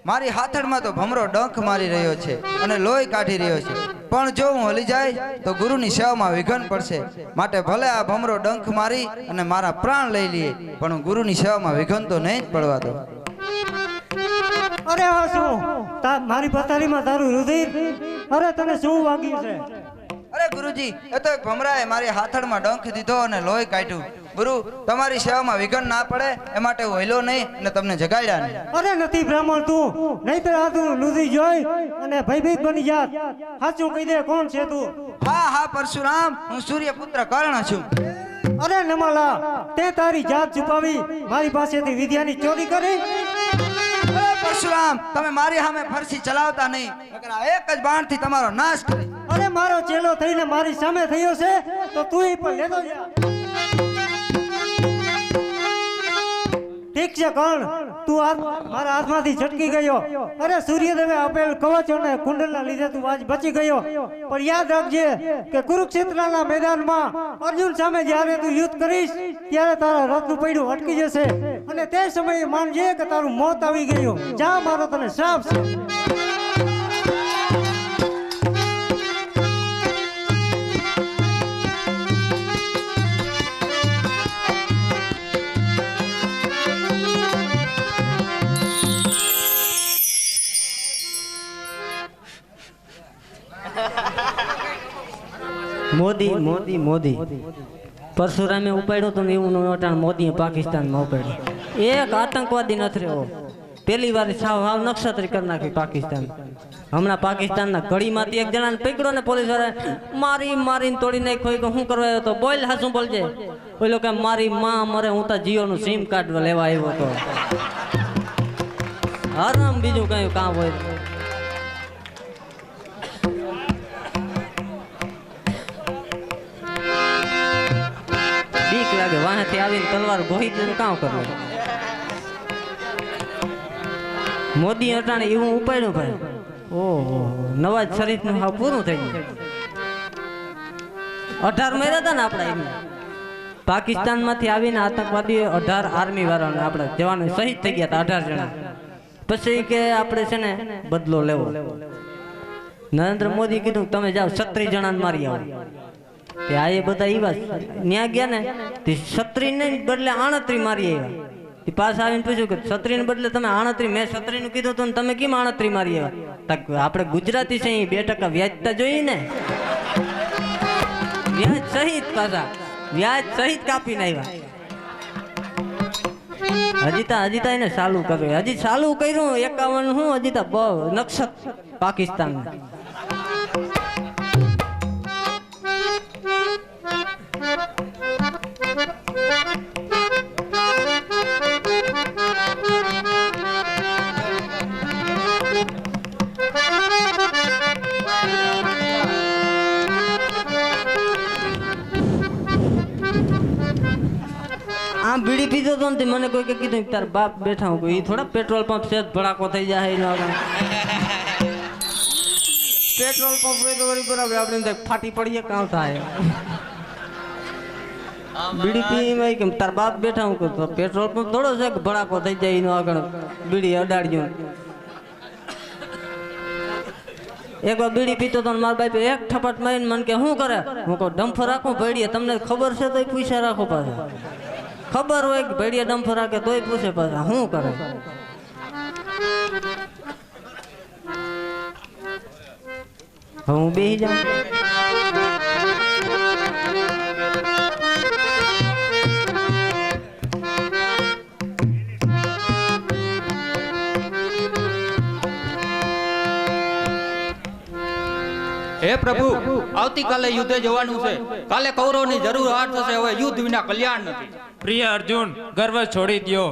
મારી હાથડમાં તો ભમરો ડંખ મારી રહ્યો છે અને લોહી કાઢી રહ્યો છે, પણ જો હું હલી જાય તો ગુરુની સેવામાં વિઘન પડશે, માટે ભલે આ ભમરો ડંખ મારી અને મારા પ્રાણ લઈ લે, પણ હું ગુરુની સેવામાં વિઘન તો નહીં જ પડવા દઉં. અરે આ શું મારી પથારીમાં તારું રુધિર? અરે તને શું વાગ્યું છે? અરે ગુરુજી, એ તો એક ભમરાએ મારી હાથડમાં ડંખ દીધો અને લોહી કાઢ્યું. ગુરુ, તમારી સેવામાં વિઘન ના પડે એ માટે હું હિલો નહીં અને તમને જગાડ્યા નહીં. અરે નથી બ્રાહ્મણ તું, નહીતર આ તું રુધિર જોઈ અને ભયભીત બની જાત. સાચું કહી દે, કોણ છે તું? હા હા પરશુરામ, હું સૂર્યપુત્ર કર્ણ છું. અરે નમાલા, તે તારી જાત છુપાવી મારી પાસેથી વિદ્યાની ચોરી કરી? પરશુરામ, તમે મારી સામે ફરસી ચલાવતા નહીં, નકર આ એક જ બાણથી તમારો નાશ કરી. અરે મારો ચેલો થઈને મારી સામે થયો છે તો તું પણ લેતો જા. ઠીક છે કર્ણ, તું મારા હાથમાંથી છટકી ગયો. અરે સૂર્યદેવે આપેલ કવચ અને કુંડલના લીધે તું આજ બચી ગયો. પણ યાદ રાખજે કે કુરુક્ષેત્રના મેદાનમાં અર્જુન સામે જ્યારે તું યુદ્ધ કરીશ ત્યારે તારા રથનું પૈડું અટકી જશે અને તે સમયે માનજે કે તારું મોત આવી ગયું. જા, મારો તને શ્રાપ છે. મોદી મોદી મોદી પરશુરામે ઉપાડ્યો તો એવું અટાણ મોદીએ પાકિસ્તાનમાં ઉપાડ્યો. એક આતંકવાદી નથી રહ્યો. પહેલી વાર સાવ નક્ષત્રી કરી નાખી પાકિસ્તાન. હમણાં પાકિસ્તાનના ગળીમાંથી એક જણાને પકડ્યો ને પોલીસ વાળા મારીને તોડી નાખ્યો. કે શું કરવા આવ્યો તો? બોલ, હાસું બોલજે. ઓલો કે મારી માં મરે, હું તો જીઓનું સિમ કાર્ડ લેવા આવ્યો હતો. આરામ, બીજું કયું કામ હોય. લાગે વાહથી આવીને તલવાર ગોહી કામ કરવું. મોદી અટાણે એવું ઉપાડ્યું ભાઈ. ઓહો, નવાજ શરીફ નું પૂરું થઈ ગયું. 18 મહિના હતા ને આપડા એમ પાકિસ્તાન માંથી આવીને આતંકવાદીઓ 18 આર્મી વાળાને આપડા જવાનો શહીદ થઈ ગયા હતા 18 જણા. પછી કે આપણે છે ને બદલો લેવો. નરેન્દ્ર મોદી કીધું તમે જાઓ 36 જણાને મારી આવો. આ એ બધા એવા ન્યા ગયા ને 36 ને બદલે 38 મારી આવ્યા. પાછા આવીને પૂછ્યું કે 36 ને બદલે તમે 38, મેં 36 નું કીધું તો તમે કેમ 38 મારી આવ્યા? આપણે ગુજરાતી છે 2% વ્યાજતા જોઈએ ને, વ્યાજ સહિત, પાછા વ્યાજ સહિત કાપીને આવ્યા. હજી તા એને ચાલુ કર્યું, હજી ચાલુ કર્યું 51 હું હજી તા નક્ષત્ર પાકિસ્તાન. આમ બીડી પીધો તો ને મને કોઈ કે કીધું તાર બાપ બેઠા હું કોઈ થોડા પેટ્રોલ પંપ છે ભડાકો થઈ જાય એનો પેટ્રોલ પંપ હોય તો વળી બરાબર આપણે ફાટી પડીએ કામ થાય. બીડી પી ભાઈ કે તાર બાપ બેઠા હું તો પેટ્રોલ પંપ થોડો છે કે ભડાકો થઈ જાય એનો આગળ બીડી અડાડ્યું. એક વાર બીડી પીતો તો મારા બાપ એક થપટ મારીને મને કે શું કરે? હું કહું ડમ્ફર રાખું ભેડીએ, તમને ખબર છે તો પૈસા રાખો પાછા. ખબર હોય કે ભેડીએ ડમ્ફર રાખે તોય પૂછે પાછા શું કરે? હું બેસી જાઉં. હે પ્રભુ, આવતીકાલે યુદ્ધે જવાનું છે. કાલે કૌરવની જરૂર હાર થશે. હવે યુદ્ધ વિના કલ્યાણ નથી. પ્રિય અર્જુન, ગર્વ છોડી દ્યો.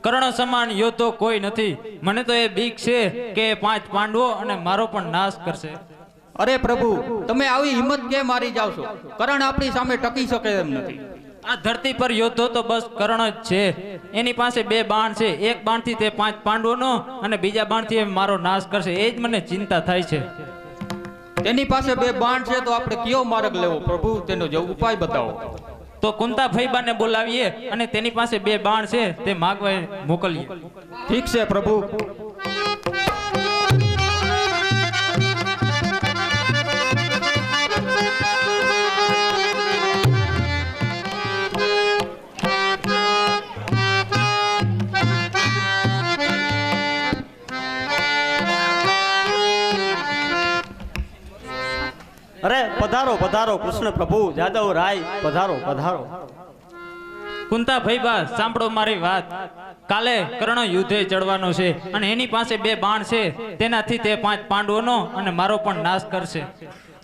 કર્ણ સમાન યોદ્ધો કોઈ નથી. મને તો એ બીક છે કે 5 પાંડવો અને મારો પણ નાશ કરશે. અરે પ્રભુ, તમે આવી હિંમત કેમ મારી જાવ છો? કર્ણ આપણી સામે ટકી શકે એમ નથી. આ ધરતી પર યોદ્ધો તો બસ કર્ણ જ છે. એની પાસે 2 બાણ છે. એક બાણથી તે 5 પાંડવોનો અને બીજા બાણથી એ મારો નાશ કરશે. એ જ મને ચિંતા થાય છે. તેની પાસે 2 બાણ છે તો આપણે કયો માર્ગ લેવો પ્રભુ? તેનો જો ઉપાય બતાવો. તો કુંતા ફઈબાને બોલાવીએ અને તેની પાસે 2 બાણ છે તે માગવા મોકલીએ. ઠીક છે પ્રભુ. પધારો પધારો કૃષ્ણ પ્રભુ જાદવ રાય પધારો પધારો. કુંતા ભાઈબા સાંભળો મારી વાત. કાલે કર્ણ યુદ્ધે ચડવાનો છે અને એની પાસે 2 બાણ છે. તેનાથી તે 5 પાંડવોનો અને મારો પણ નાશ કરશે.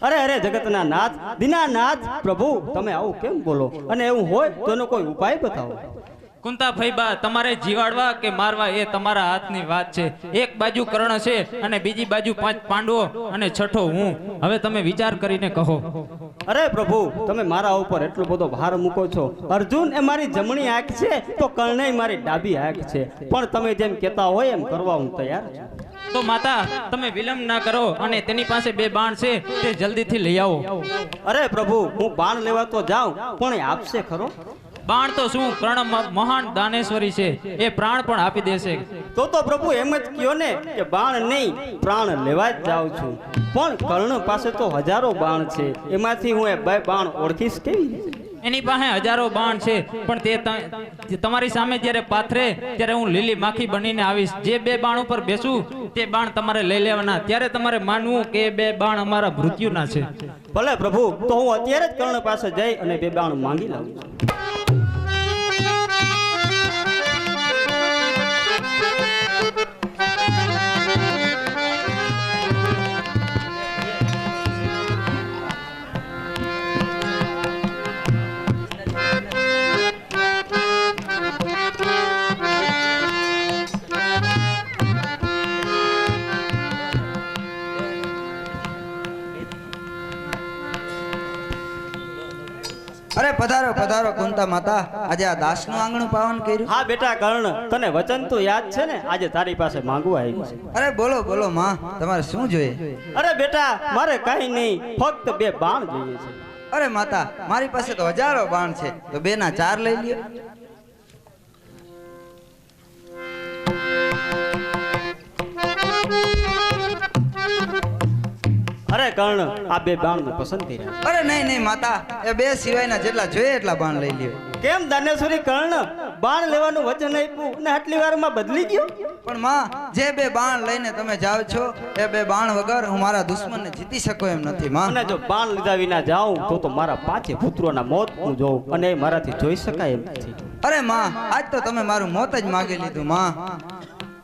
અરે અરે જગતના નાથ દીનાનાથ પ્રભુ તમે આવું કેમ બોલો? અને એવું હોય તો એનો કોઈ ઉપાય બતાવો. કુંતા ભાઈબા તમારે જીવાડવા કે મારવા એ તમારા હાથની વાત છે. એક બાજુ કર્ણ છે અને બીજી બાજુ 5 પાંડવો અને છઠ્ઠો હું. હવે તમે વિચાર કરીને કહો. અરે પ્રભુ તમે મારા ઉપર એટલો બધો ભાર મૂકો છો. અર્જુન એ મારી જમણી આંખ છે તો કર્ણય મારી ડાબી આંખ છે. પણ તમે જેમ કહેતા હોય એમ કરવા હું તૈયાર છું. તો માતા તમે વિલંબ ના કરો અને તેની પાસે 2 બાણ છે તે જલ્દીથી લઈ આવો. અરે પ્રભુ હું બાણ લેવા તો જાઉં પણ એ આપશે ખરો? બાણ તો શું, કર્ણ મહાન દાનેશ્વરી છે, એ પ્રાણ પણ આપી દેશે. તો પ્રભુ એમ જ કયો ને કે બાણ નહીં પ્રાણ લેવા જ જાઉં છું. પણ કર્ણ પાસે તો હજારો બાણ છે. એમાંથી હું એ 2 બાણ ઓળખીશ કેવી રીતે? એની પાસે હજારો બાણ છે પણ તે તમારી સામે જ્યારે પાથરે ત્યારે હું લીલી માખી બનીને આવીશ. જે 2 બાણ ઉપર બેસું તે બાણ તમારે લઈ લેવાના. ત્યારે તમારે માનવું કે એ 2 બાણ અમારા મૃત્યુના છે. ભલે પ્રભુ તો હું અત્યારે જ કર્ણ પાસે જઈ અને 2 બાણ માંગી લાવું છું. અરે પધારો પધારો કુંતા માતા. આજે આ દાસનું આંગણું પાવન કર્યું. હા બેટા કર્ણ તને વચન તો યાદ છે ને? આજે તારી પાસે માંગવા આવી છે. અરે બોલો બોલો માં, તમારે શું જોઈએ? અરે બેટા મારે કઈ નહીં, ફક્ત 2 બાણ જોઈએ છે. અરે માતા મારી પાસે તો હજારો બાણ છે, તો 2 ના 4 લઈ લ્યો. અરે કર્ણ આ 2 બાણ મેં પસંદ કર્યા. અરે નહીં નહીં માતા, એ 2 સિવાયના જેટલા જોઈએ એટલા બાણ લઈ લ્યો. કેમ દાનેશ્વરી કર્ણ બાણ લેવાનું વચન આપ્યું અને આટલી વારમાં બદલી ગયો? પણ માં, જે 2 બાણ લઈને તમે જાઓ છો એ 2 બાણ વગર હું મારા દુશ્મનને જીતી શકું એમ નથી માં. અને જો બાણ લીધા વિના જાઉં તો મારા 5 પુત્રોના મોત હું જોઉં અને એ મારાથી જોઈ શકાય એમ નથી. અરે માં, આજ તો તમે મારું મોત જ માગી લીધું માં.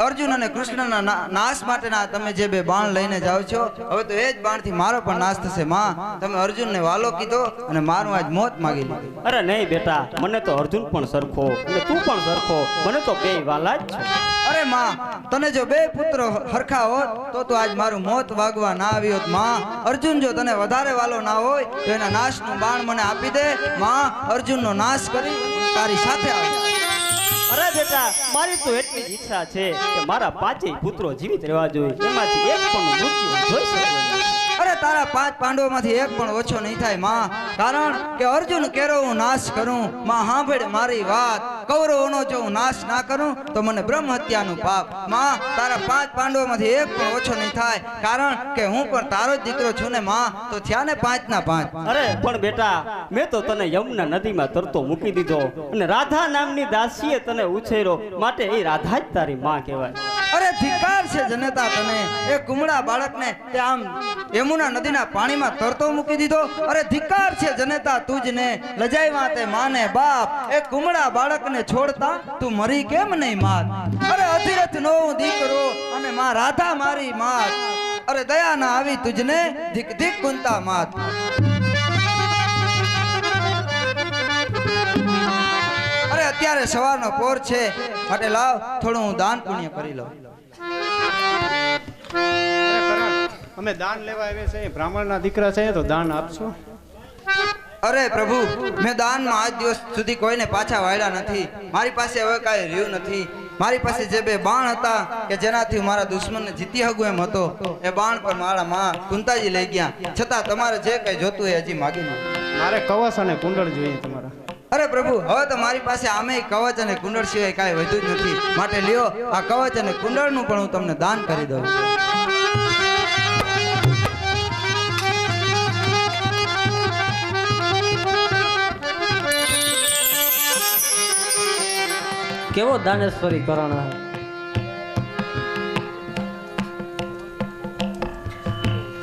અર્જુન અને કૃષ્ણના નાશ માટેના તમે જે 2 બાણ લઈને જાઓ છો, હવે તો એ જ બાણથી મારો પણ નાશ થશે માં. તમે અર્જુનને વાલો કીધો અને મારું આજ મોત માગી લીધું. અરે નહીં બેટા, મને તો અર્જુન પણ સરખો અને તું પણ સરખો, મને તો 2 વાલા જ છે. અરે માં, તને જો 2 પુત્રો હરખા હોત તો આજ મારું મોત વાગવા ના આવ્યોત માં. અર્જુન જો તને વધારે વાલો ના હોય તો એના નાશનું બાણ મને આપી દે માં. અર્જુનનો નાશ કરી તારી સાથે આવે. અરે બેટા મારી તો એટલી જ ઈચ્છા છે કે મારા 5 પુત્રો જીવિત રહેવા જોઈએ, એમાંથી એક પણ મૃત્યુ જોઈ શકું નહીં. અરે તારા 5 પાંડવોમાંથી એક પણ ઓછો નહીં થાય માં. કારણ કે અર્જુન કેરો હું નાશ કરું માં, સાંભળ મારી વાત. કૌરવોનો જો હું નાશ ના કરું તો મને બ્રહ્મ હત્યાનું પાપ માં. તારા 5 પાંડવોમાંથી એક પણ ઓછો નહીં થાય, કારણ કે હું પણ તારો જ દીકરો છું ને માં. તો થયા ને 5 ના 5. અરે પણ બેટા મેં તો તને યમુના નદીમાં તરતો મૂકી દીધો અને રાધા નામની દાસીએ તને ઉછેર્યો, માટે એ રાધા જ તારી માં કહેવાય. અરે ધિક્કાર છે જનેતા તને. એ કુમળા બાળકને તે આમ યમુના નદીના પાણીમાં તરતો મૂકી દીધો. અરે ધિક્કાર છે જનેતા તુજને, લજાવ્યા તે માને બાપ. એ કુમળા બાળકને છોડતા તું મરી કેમ નહીં માત? અરે અધિરથ નો દીકરો અને માં રાધા મારી માત. અરે દયા ના આવી તુજને, ધીક ધીક કુંતા માત. અરે અત્યારે સવારનો પોર છે, માટે લાવ થોડું હું દાન પુણ્ય કરી લઉં. અમે દાન લેવા આવ્યા છે, બ્રાહ્મણના દીકરા છે તો દાન આપશો? અરે પ્રભુ, મેં દાનમાં આજ દિવસ સુધી કોઈને પાછા વાળ્યા નથી. મારી પાસે હવે કાંઈ રહ્યું નથી. મારી પાસે જે 2 બાણ હતા કે જેનાથી હું મારા દુશ્મનને જીતી શકું એમ હતો, એ બાણ પર મારા માં કુંતાજી લઈ ગયા. છતાં તમારે જે કંઈ જોતું એ હજી માગી લો. મારે કવચ અને કુંડળ જોઈએ તમારા. અરે પ્રભુ, હવે તો મારી પાસે આમે કવચ અને કુંડળ સિવાય કાંઈ વધુ જ નથી. માટે લ્યો, આ કવચ અને કુંડળનું પણ હું તમને દાન કરી દઉં. કેવો દાનેશ્વરી કર્ણ.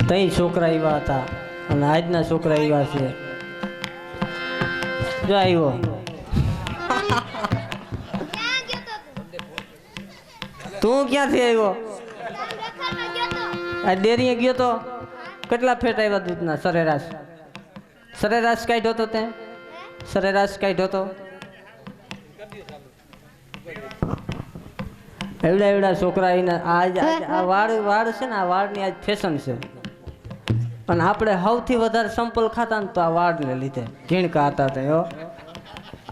તઈ છોકરા એવા હતા અને આજના છોકરા એવા છે. જો આવ્યો તું ક્યાંથી આવ્યો? આ ડેરીએ ગયો તો કેટલા ફેટ આવ્યા દૂધના સરેરાશ? સરેરાશ કાઢ્યો તો તે? સરેરાશ કાઢ્યો તો? એવડા એવડા છોકરા એના આજ આ વાળ છે ને, આ વાળની આજ ફેશન છે. અને આપણે સૌથી વધારે સંપલ ખાતા ને તો આ વાળને લીધે ઝીણકા હતા તે હો.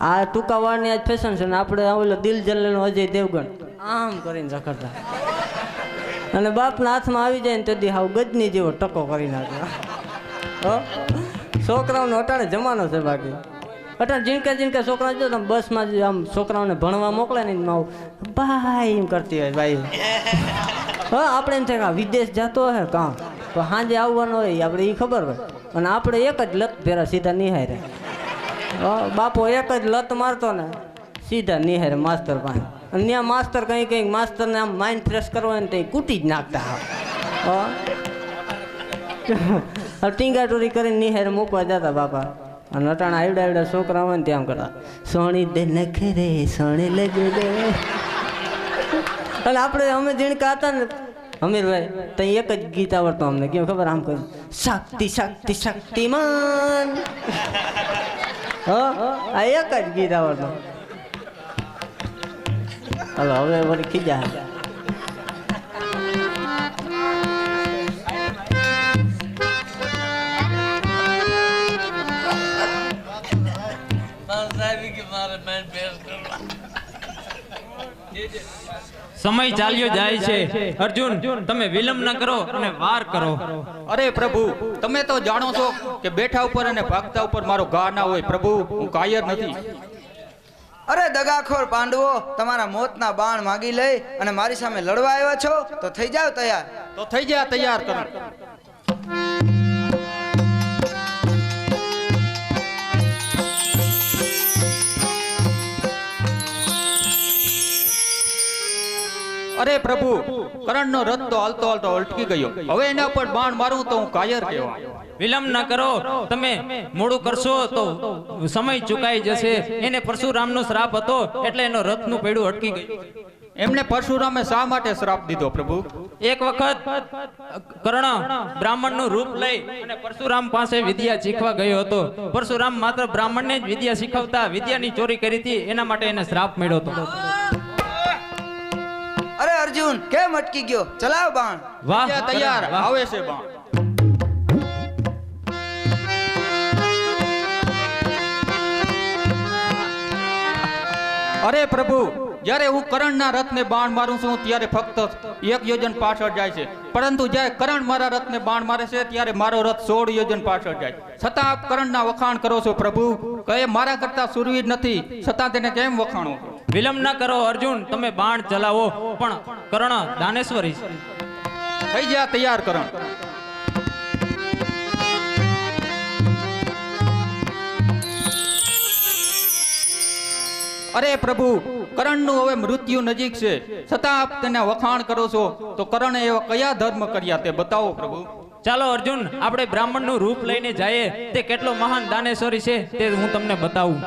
આ ટૂંકા વાળની આજ ફેશન છે ને આપણે ઓલો દિલ જલ્લેનો અજય દેવગણ આમ કરીને રખડતા. અને બાપના હાથમાં આવી જાય ને તો દી હાવ ગજની જેવો ટકો કરી નાખે. હો છોકરાઓનો અટાણે જમાનો છે. બાકી અટાણે ઝીણકા ઝીણકા છોકરા જો તમે બસમાં જ આમ છોકરાઓને ભણવા મોકલે ને માવ ભાઈ એમ કરતી હોય ભાઈ. હા આપણે એમ થાય કે વિદેશ જતો હે કામ તો સાંજે આવવાનો હોય આપણે એ ખબર હોય. અને આપણે એક જ લત ફેરા સીધા નિહારે. બાપો એક જ લત મારતો ને સીધા નિહારે માસ્તર પાસે. અને ત્યાં માસ્તર કંઈ કંઈક માસ્તરને આમ માઇન્ડ ફ્રેશ કરવો હોય ને ત્યાં કૂટી જ નાખતા. ટીંગાટોરી કરીને નિહારે મૂકવા જતા બાપા. અને અટાણા આવડા આવડા છોકરા હોય ને ત્યાં કરતા સોણી દે નખરે સોણી લગે દે. અને આપણે અમે જીણકા હતા ને અમીરભાઈ તો એક જ ગીત આવડતો અમને. કેમ ખબર? આમ કહ્યું શક્તિ શક્તિ શક્તિમાન. આ એક જ ગીત આવડતો. હાલો હવે વળી ખીજા. સમય ચાલ્યો જાય છે. અર્જુન તમે વિલંબ ન કરો અને વાર કરો. અરે પ્રભુ, તમે તો જાણો છો કે બેઠા ઉપર અને ભાગતા ઉપર મારો ઘા ના હોય. પ્રભુ, હું કાયર નથી. અરે દગાખોર પાંડવો, તમારા મોતના બાણ માગી લઈ અને મારી સામે લડવા આવ્યા છો તો થઈ જાવ તૈયાર. તો થઈ જા તૈયાર કરો. અરે પ્રભુ, કરણનો રથ તો હાલતો હાલતો અટકી ગયો. હવે એના પર બાણ મારું તો હું કાયર કહેવાય. વિલંબ ન કરો. તમે મોડું કરશો તો સમય ચુકાઈ જશે. એને પરશુરામનો શ્રાપ હતો એટલે એનો રથનું પૈડું અટકી ગયું. એમને પરશુરામે શા માટે શ્રાપ દીધો પ્રભુ? એક વખત કર્ણ બ્રાહ્મણનું રૂપ લઈ અને પરશુરામ પાસે વિદ્યા શીખવા ગયો હતો. પરશુરામ માત્ર બ્રાહ્મણને જ વિદ્યા શીખવતા વિદ્યાની ચોરી કરી હતી. એના માટે એને શ્રાપ મળ્યો હતો. અરે અર્જુન, કેમ અટકી ગયો? ચલાવ બાણ. વાહ, તૈયાર. વાહ. આવે છે બાણ. અરે પ્રભુ, જ્યારે હું કરણના રથને બાણ મારું છું ત્યારે ફક્ત 1 યોજન પાછળ જાય છે. પરંતુ જ્યારે કરણ મારા રથને બાણ મારે છે ત્યારે મારો રથ 16 યોજન પાછળ જાય. છતાં આપ કરણના વખાણ કરો છો પ્રભુ. કહે મારા કરતા સુરવીર નથી, છતાં તેને કેમ વખાણો છો? વિલંબ ન કરો અર્જુન, તમે બાણ ચલાવો. પણ કર્ણ દાનેશ્વરી છે. થઈ જા તૈયાર કરણ. અરે પ્રભુ, કરણનું હવે મૃત્યુ નજીક છે, છતાં આપ તેને વખાણ કરો છો. તો કરણે એવા કયા ધર્મ કર્યા તે બતાવો પ્રભુ. ચાલો અર્જુન, આપણે બ્રાહ્મણનું રૂપ લઈને જઈએ. તે કેટલો મહાન દાનેશ્વરી છે તે હું તમને બતાવું.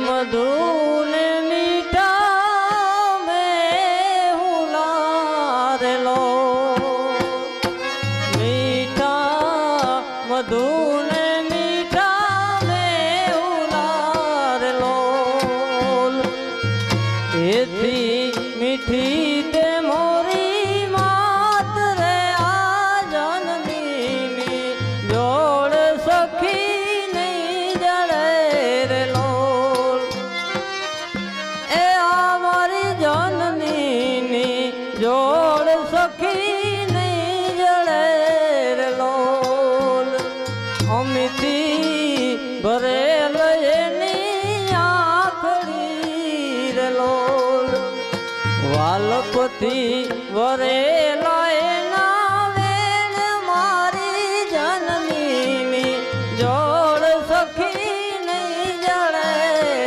મધુને મીઠા મેં હુલારેલો, મીઠા મધુને મીઠા મેં હુલારેલો, એથી મીઠી તે મોરી માત રે આ જનની જોડ સખી નહીં જડે રે લોલ, એ અમારી જનની જોડ સખી નહીં જડે રે લોલ, અમિતી ભરેલ એની બધી વરેલા વેણ મારી જનની જોડ સખી નહીં જળે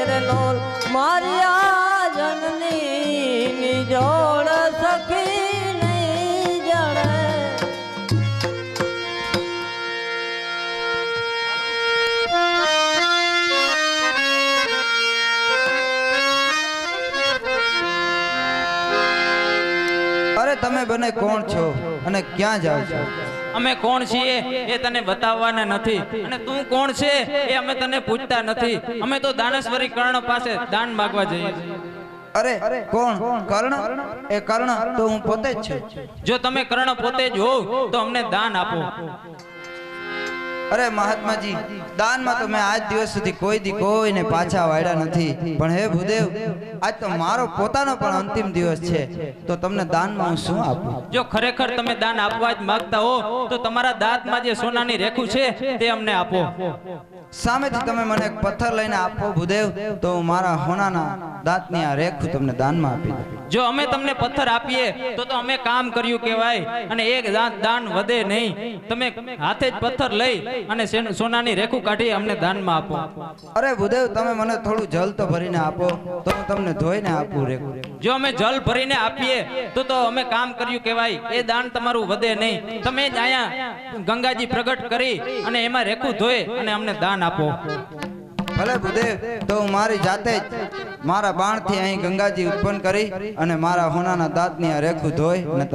રે લોલ મારી આ જનની જોડ સખી નહીં જળે. અરે તમે બંને કોણ છો અને ક્યાં જાઓ છો? અમે કોણ છીએ એ તને બતાવવાના નથી અને તું કોણ છે એ અમે તને પૂછતા નથી. અમે તો દાનેશ્વરી કર્ણ પાસે દાન માંગવા જઈએ છીએ. અરે કોણ? કર્ણ? એ કર્ણ તો હું પોતે જ છું. જો તમે કર્ણ પોતે જ હોવ તો અમને દાન આપો. અરે મહાત્માજી, દાનમાં તો મેં આજ દિવસ સુધી કોઈને પાછા વાળ્યા નથી. પણ હે ભૂદેવ, આજ તો મારો પોતાનો પણ અંતિમ દિવસ છે, તો તમને દાનમાં હું શું આપું? જો ખરેખર તમે દાન આપવા જ માંગતા હો તો તમારા દાંતમાં જે સોનાની રેખું છે તે અમને આપો. સામેથી તમે મને એક પથ્થર લઈને આપો ભૂદેવ, તો હું મારા હોનાના દાંતની આ રેખું તમને દાનમાં આપી દઉં. જો અમે તમને પથ્થર આપીએ તો અમે કામ કર્યું કહેવાય અને એક દાન વધે નહીં. તમે હાથે જ પથ્થર લઈ અને સોનાની રેખું કાઢી અમને દાનમાં આપો. અરે ભૂદેવ, તમે મને થોડું જલ તો ભરીને આપો, તો હું તમને ધોઈને આપું રેખું. જો અમે જલ ભરીને આપીએ તો અમે કામ કર્યું કહેવાય. એ દાન તમારું વધે નહીં. તમે જ અહીંયા ગંગાજી પ્રગટ કરી અને એમાં રેખું ધોઈ અને અમને દાન આપો. ભલે ભૂદેવ, તો હું મારી જાતે જ મારા બાણથી અહીં ગંગાજી ઉત્પન્ન કરી અને મારા હોનાના દાંતની આ રેખું ધોઈ અને